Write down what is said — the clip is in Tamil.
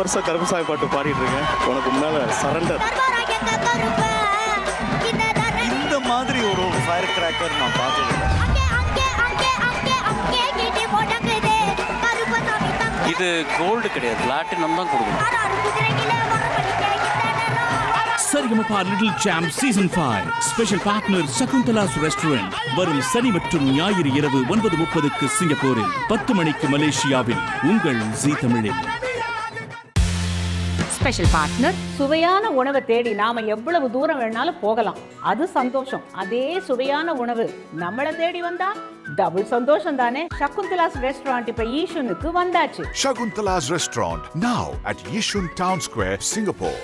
வருஷம் கருப்புசாமி பாட்டு பாடிட்டு இருக்கேன். உனக்கு முன்னால சரண்டர். இந்த மாதிரி ஒரு ஃபயர் கிராக்கர் நான் பார்த்ததில்லை. இது கோல்டு கிடையாது, பிளாட்டினம் தான் கொடுக்கணும். Sa Re Ga Ma Pa little champ season 5 special partner Shakuntala's restaurant. வரும் சனி மற்றும் ஞாயிறு இரவு 9:30 சிங்கப்பூரில், 10 மணிக்கு மலேசியாவில் உங்கள் ஜீ தமிழில். ஸ்பெஷல் பார்ட்னர் சுவையான உணவை தேடி நாம எவ்வளவு தூரம் வேணாலும் போகலாம், அது சந்தோஷம். அதே சுவையான உணவு நம்மளை தேடி வந்தா டபுள் சந்தோஷம் தானே. சகுந்தலாஸ் ரெஸ்டாரண்ட் இப்ப ஈஷுனுக்கு வந்தாச்சு. Shakuntala's Restaurant now at Yishun Town Square, Singapore.